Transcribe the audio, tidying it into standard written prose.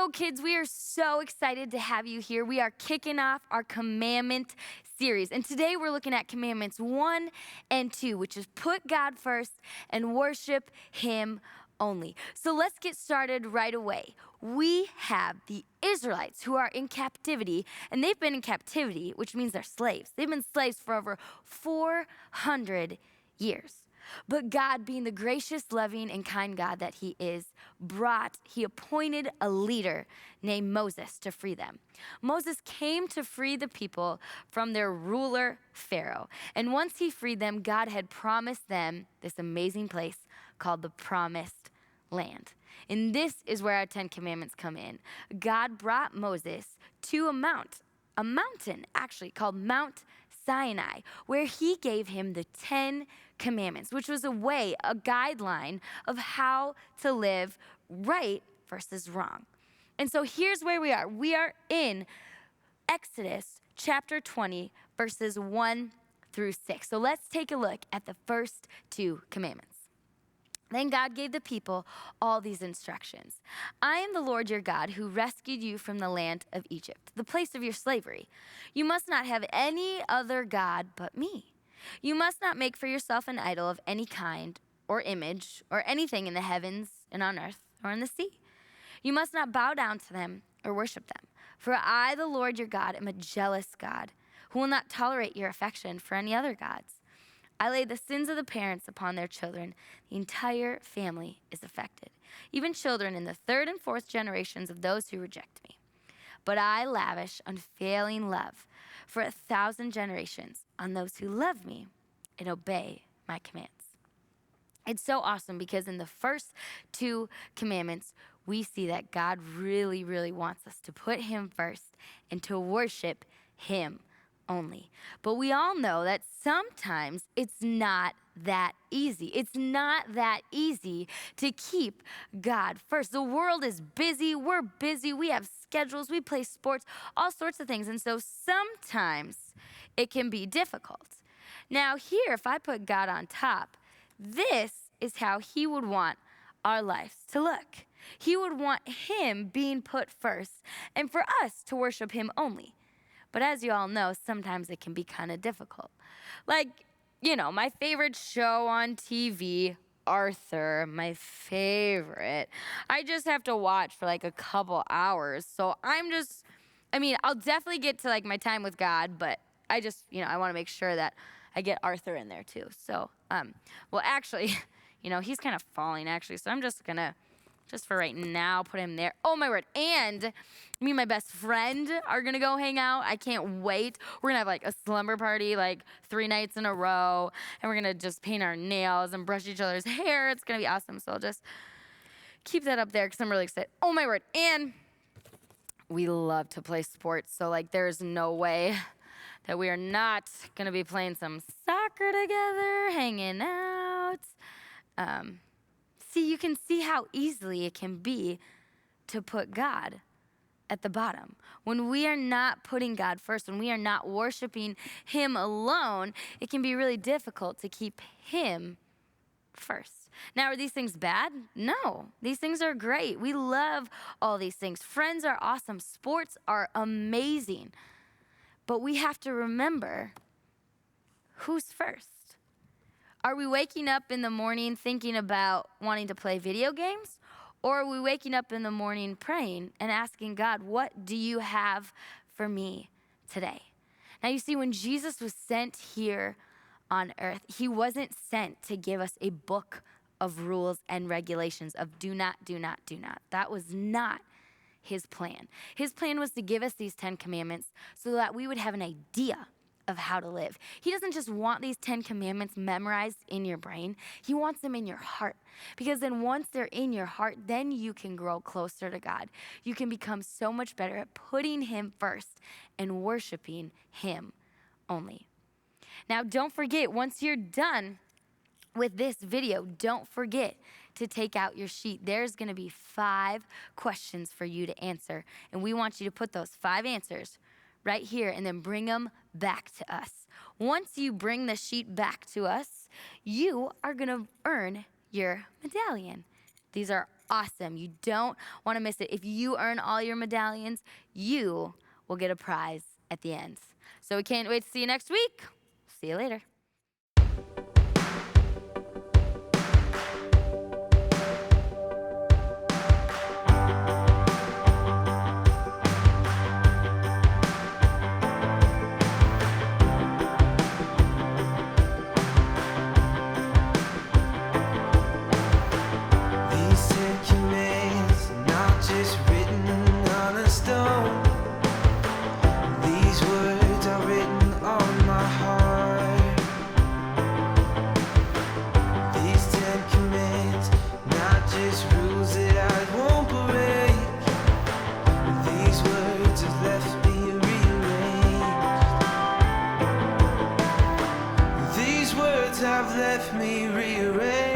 So kids, we are so excited to have you here. We are kicking off our commandment series. And today we're looking at commandments 1 and 2, which is put God first and worship him only. So let's get started right away. We have the Israelites who are in captivity, and they've been in captivity, which means they're slaves. They've been slaves for over 400 years. But God, being the gracious, loving, and kind God that he is, he appointed a leader named Moses to free them. Moses came to free the people from their ruler, Pharaoh. And once he freed them, God had promised them this amazing place called the Promised Land. And this is where our 10 Commandments come in. God brought Moses to a mountain actually called Mount Sinai, where he gave him the 10 Commandments, which was a guideline of how to live right versus wrong. And so here's where we are. We are in Exodus chapter 20, verses 1 through 6. So let's take a look at the first 2 commandments. Then God gave the people all these instructions. I am the Lord your God who rescued you from the land of Egypt, the place of your slavery. You must not have any other God but me. You must not make for yourself an idol of any kind or image or anything in the heavens and on earth or in the sea. You must not bow down to them or worship them. For I, the Lord your God, am a jealous God who will not tolerate your affection for any other gods. I lay the sins of the parents upon their children. The entire family is affected, even children in the 3rd and 4th generations of those who reject me. But I lavish unfailing love for 1,000 generations on those who love me and obey my commands. It's so awesome because in the first 2 commandments, we see that God really, really wants us to put him first and to worship him only. But we all know that sometimes it's not that easy. It's not that easy to keep God first. The world is busy. We're busy. We have schedules. We play sports, all sorts of things. And so sometimes it can be difficult. Now here, if I put God on top, this is how he would want our lives to look. He would want him being put first and for us to worship him only. But as you all know, sometimes it can be kind of difficult. Like, my favorite show on TV, Arthur, my favorite. I just have to watch for like a couple hours. So I'll definitely get to like my time with God, but I just, I want to make sure that I get Arthur in there too. So, actually, he's kind of falling actually. So I'm just for right now, put him there. Oh my word. And me and my best friend are gonna go hang out. I can't wait. We're gonna have like a slumber party, like 3 nights in a row. And we're gonna just paint our nails and brush each other's hair. It's gonna be awesome. So I'll just keep that up there because I'm really excited. Oh my word. And we love to play sports. So like there's no way that we are not gonna be playing some soccer together, hanging out. You can see how easily it can be to put God at the bottom. When we are not putting God first, when we are not worshiping him alone, it can be really difficult to keep him first. Now, are these things bad? No, these things are great. We love all these things. Friends are awesome. Sports are amazing. But we have to remember who's first. Are we waking up in the morning thinking about wanting to play video games? Or are we waking up in the morning praying and asking God, what do you have for me today? Now you see, when Jesus was sent here on earth, he wasn't sent to give us a book of rules and regulations of do not, do not, do not. That was not his plan. His plan was to give us these 10 commandments so that we would have an idea of how to live. He doesn't just want these 10 commandments memorized in your brain. He wants them in your heart. Because then once they're in your heart, then you can grow closer to God. You can become so much better at putting him first and worshiping him only. Now, don't forget, once you're done with this video, don't forget to take out your sheet. There's going to be 5 questions for you to answer. And we want you to put those 5 answers right here and then bring them back to us. Once you bring the sheet back to us, you are gonna earn your medallion. These are awesome. You don't want to miss it. If you earn all your medallions, you will get a prize at the end. So we can't wait to see you next week. See you later. Have left me rearranged.